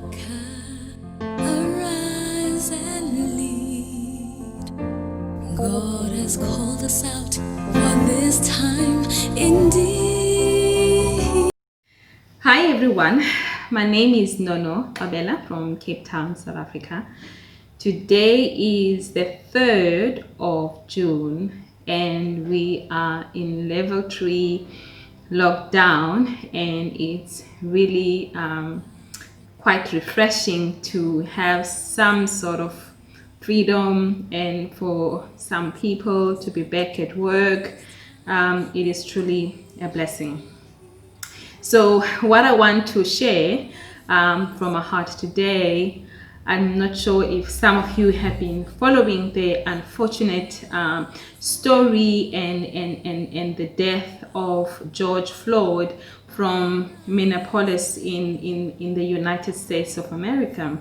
Arise and lead. God has called us out for this time indeed. Hi everyone, my name is Nono Abela from Cape Town, South Africa. Today is the 3rd of June and we are in level 3 lockdown, and it's really quite refreshing to have some sort of freedom and for some people to be back at work. It is truly a blessing. So what I want to share from my heart today, I'm not sure if some of you have been following the unfortunate story and the death of George Floyd from Minneapolis in the United States of America.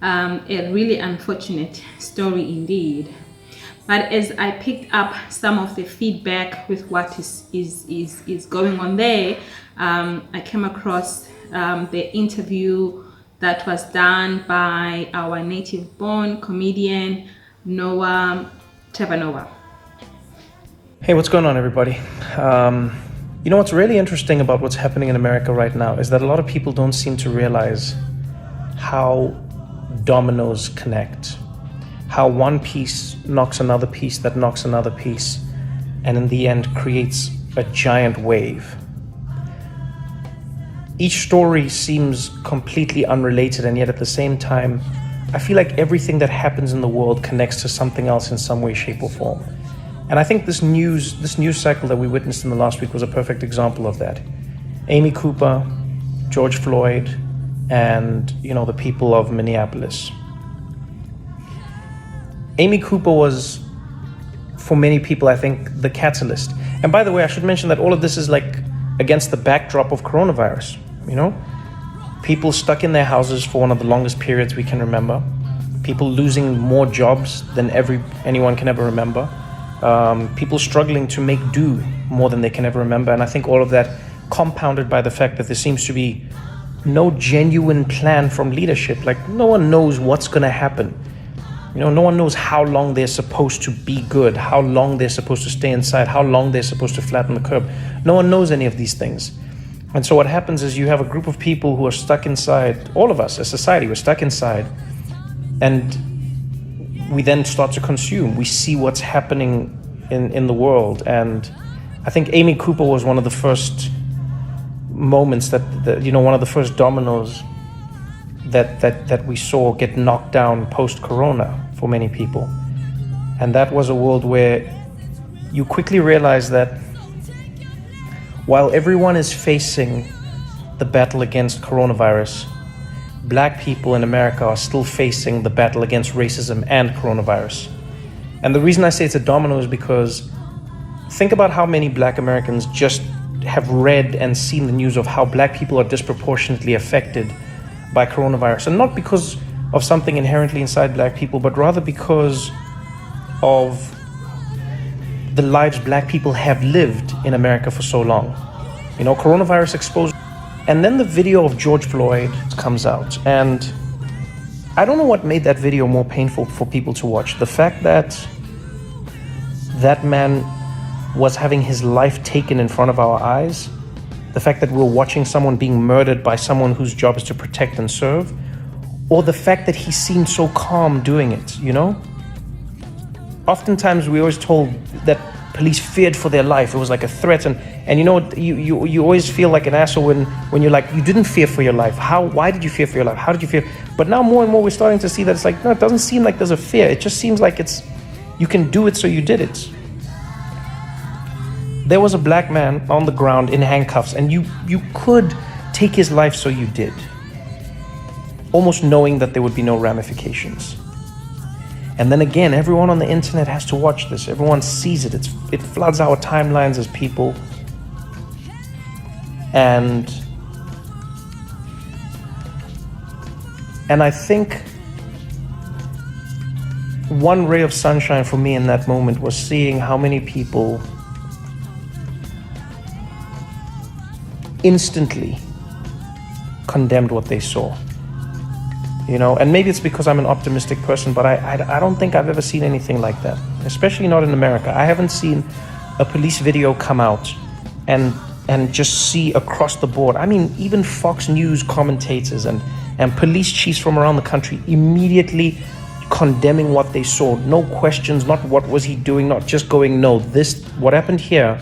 A really unfortunate story indeed. But as I picked up some of the feedback with what is going on there, I came across the interview that was done by our native-born comedian, Noah Trevor. Hey, what's going on, everybody? You know what's really interesting about what's happening in America right now is that a lot of people don't seem to realize how dominoes connect. How one piece knocks another piece that knocks another piece, and in the end creates a giant wave. Each story seems completely unrelated, and yet at the same time, I feel like everything that happens in the world connects to something else in some way, shape, or form. And I think this news cycle that we witnessed in the last week was a perfect example of that. Amy Cooper, George Floyd, and the people of Minneapolis. Amy Cooper was, for many people, I think, the catalyst. And by the way, I should mention that all of this is like against the backdrop of coronavirus, People stuck in their houses for one of the longest periods we can remember. People losing more jobs than anyone can ever remember. People struggling to make do more than they can ever remember. And I think all of that compounded by the fact that there seems to be no genuine plan from leadership. Like, no one knows what's going to happen. No one knows how long they're supposed to be good, how long they're supposed to stay inside, how long they're supposed to flatten the curve. No one knows any of these things. And so what happens is you have a group of people who are stuck inside, all of us as society, we're stuck inside, and we then start to consume. We see what's happening in the world. And I think Amy Cooper was one of the first moments that one of the first dominoes that we saw get knocked down post-corona for many people. And that was a world where you quickly realize that while everyone is facing the battle against coronavirus, Black people in America are still facing the battle against racism and coronavirus. And the reason I say it's a domino is because think about how many Black Americans just have read and seen the news of how Black people are disproportionately affected by coronavirus, and not because of something inherently inside Black people, but rather because of the lives Black people have lived in America for so long. Coronavirus exposed, and then the video of George Floyd comes out, and I don't know what made that video more painful for people to watch. The fact that that man was having his life taken in front of our eyes, the fact that we're watching someone being murdered by someone whose job is to protect and serve, or the fact that he seemed so calm doing it, Oftentimes we're always told that police feared for their life. It was like a threat, and you always feel like an asshole when you're like, you didn't fear for your life. Why did you fear for your life? How did you fear? But now more and more we're starting to see that it's like, no, it doesn't seem like there's a fear. It just seems like you can do it, so you did it. There was a Black man on the ground in handcuffs, and you could take his life, so you did, almost knowing that there would be no ramifications. And then again, everyone on the internet has to watch this. Everyone sees it. It floods our timelines as people. And I think one ray of sunshine for me in that moment was seeing how many people instantly condemned what they saw. You know, and maybe it's because I'm an optimistic person, but I don't think I've ever seen anything like that, especially not in America. I haven't seen a police video come out and just see across the board. I mean, even Fox News commentators and police chiefs from around the country immediately condemning what they saw. No questions, not what was he doing, not just going, no, this, what happened here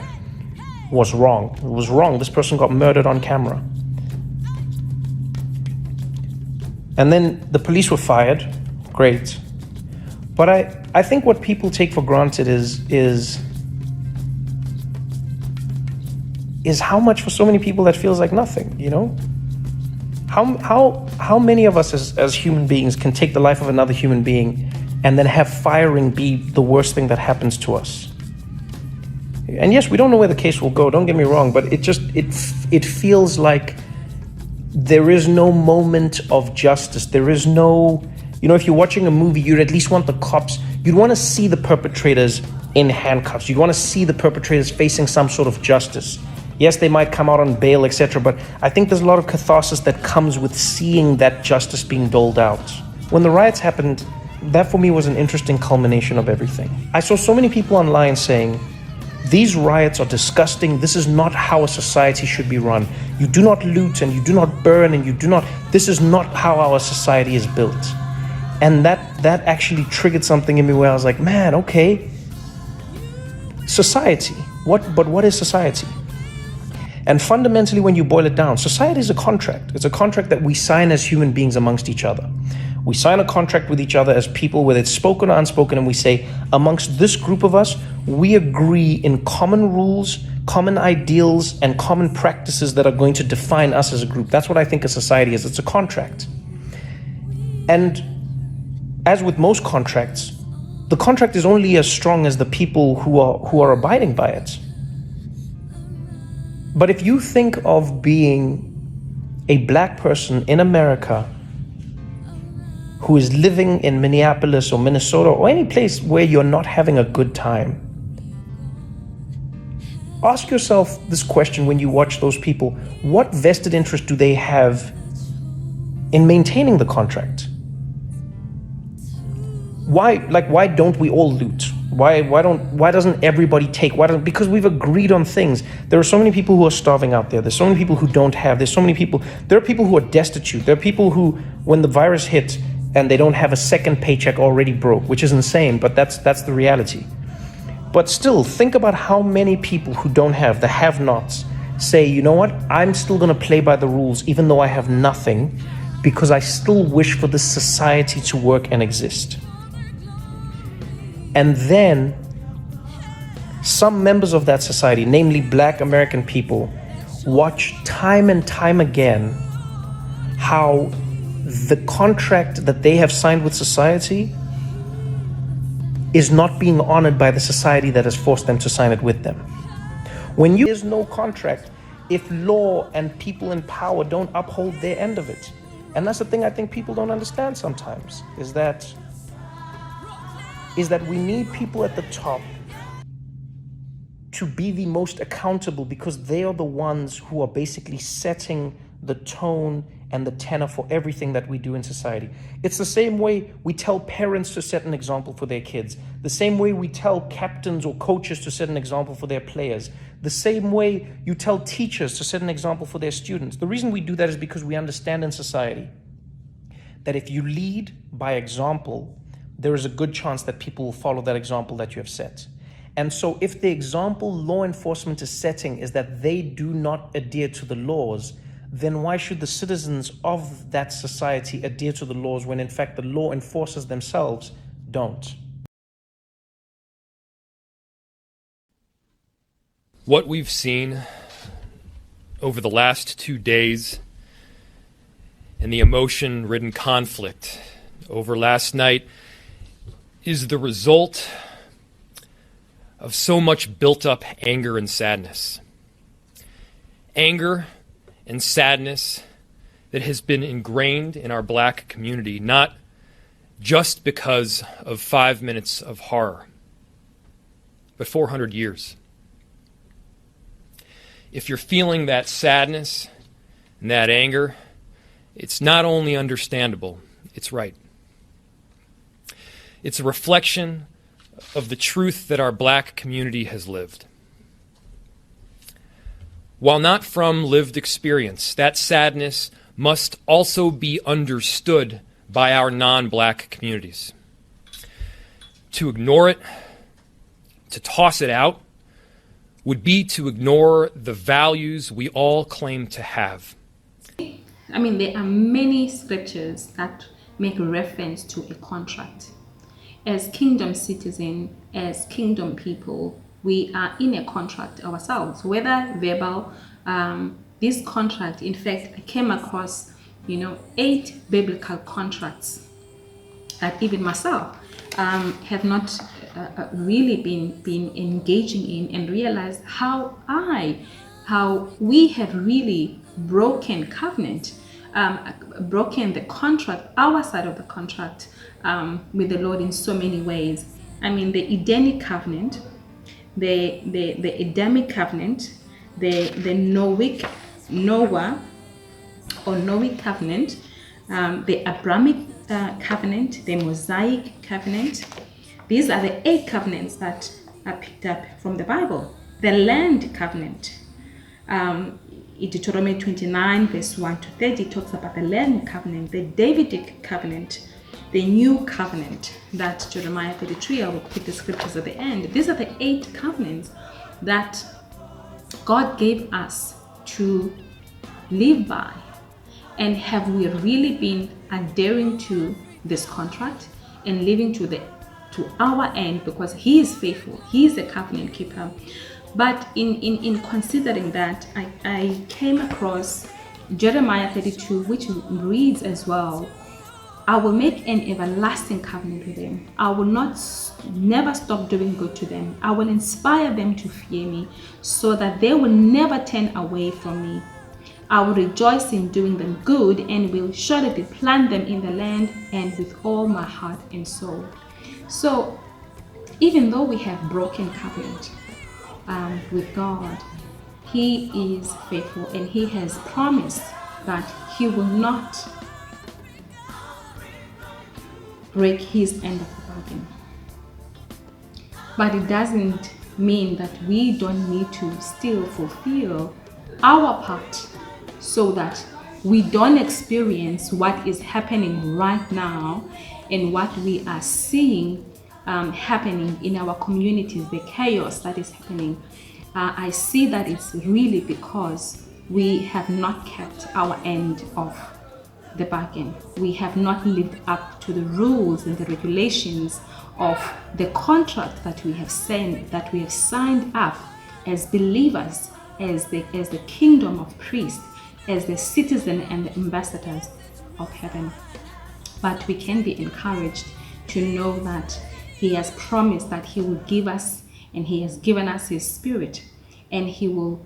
was wrong. It was wrong. This person got murdered on camera. And then the police were fired. Great. But I think what people take for granted is how much for so many people that feels like nothing, you know? How many of us as human beings can take the life of another human being and then have firing be the worst thing that happens to us? And yes, we don't know where the case will go, don't get me wrong, but it feels like there is no moment of justice. There is no, you know, if you're watching a movie, you'd at least want the cops, you'd want to see the perpetrators in handcuffs. You'd want to see the perpetrators facing some sort of justice. Yes, they might come out on bail, etc. But I think there's a lot of catharsis that comes with seeing that justice being doled out. When the riots happened, that for me was an interesting culmination of everything. I saw so many people online saying, these riots are disgusting. This is not how a society should be run. You do not loot and you do not burn and you do not, this is not how our society is built. And that actually triggered something in me where I was like, man, okay, society, but what is society? And fundamentally, when you boil it down, society is a contract. It's a contract that we sign as human beings amongst each other. We sign a contract with each other as people, whether it's spoken or unspoken, and we say, amongst this group of us, we agree in common rules, common ideals, and common practices that are going to define us as a group. That's what I think a society is. It's a contract. And as with most contracts, the contract is only as strong as the people who are abiding by it. But if you think of being a black person in America who is living in Minneapolis or Minnesota or any place where you're not having a good time, ask yourself this question when you watch those people. What vested interest do they have in maintaining the contract? Why don't we all loot? Why doesn't everybody take? Because we've agreed on things. There are so many people who are starving out there. There's so many people who don't have. There are people who are destitute. There are people who, when the virus hit and they don't have a second paycheck, already broke, which is insane, but that's the reality. But still, think about how many people who don't have, the have-nots, say, you know what, I'm still gonna play by the rules even though I have nothing, because I still wish for this society to work and exist. And then some members of that society, namely black American people, watch time and time again how the contract that they have signed with society is not being honored by the society that has forced them to sign it with them. There's no contract if law and people in power don't uphold their end of it. And that's the thing I think people don't understand sometimes, is that we need people at the top to be the most accountable, because they are the ones who are basically setting the tone and the tenor for everything that we do in society. It's the same way we tell parents to set an example for their kids, the same way we tell captains or coaches to set an example for their players, the same way you tell teachers to set an example for their students. The reason we do that is because we understand in society that if you lead by example, there is a good chance that people will follow that example that you have set. And so if the example law enforcement is setting is that they do not adhere to the laws, then why should the citizens of that society adhere to the laws when in fact the law enforcers themselves don't? What we've seen over the last 2 days and the emotion-ridden conflict over last night is the result of so much built-up anger and sadness. Anger and sadness that has been ingrained in our black community, not just because of 5 minutes of horror, but 400 years. If you're feeling that sadness and that anger, It's not only understandable, it's right. It's a reflection of the truth that our black community has lived. While not from lived experience, that sadness must also be understood by our non-black communities. To ignore it, to toss it out, would be to ignore the values we all claim to have. I mean, there are many scriptures that make reference to a contract. As kingdom citizens, as kingdom people, we are in a contract ourselves, whether verbal. This contract, in fact, I came across, 8 biblical contracts that even myself have not really been engaging in, and realized how we have really broken covenant, broken the contract, our side of the contract with the Lord in so many ways. I mean, the Edenic Covenant, the Edenic Covenant, the Noahic Covenant, the Abrahamic Covenant, the Mosaic Covenant. These are the 8 covenants that are picked up from the Bible. The Land Covenant, in Deuteronomy 29, verse 1 to 30, talks about the Land Covenant. The Davidic Covenant, the New Covenant, that Jeremiah 33, I will put the scriptures at the end. These are the 8 covenants that God gave us to live by. And have we really been adhering to this contract and living to our end, because He is faithful, He is a covenant keeper. But in considering that, I came across Jeremiah 32, which reads as well, I will make an everlasting covenant with them. I will never stop doing good to them. I will inspire them to fear me, so that they will never turn away from me. I will rejoice in doing them good, and will surely plant them in the land, and with all my heart and soul. So, even though we have broken covenant with God, He is faithful, and He has promised that He will not break His end of the bargain. But it doesn't mean that we don't need to still fulfill our part, so that we don't experience what is happening right now and what we are seeing happening in our communities, the chaos that is happening. I see that it's really because we have not kept our end of the bargain. We have not lived up to the rules and the regulations of the contract that we have signed up as believers, as the kingdom of priests, as the citizen and the ambassadors of heaven. But we can be encouraged to know that He has promised that He will give us, and He has given us His Spirit, and He will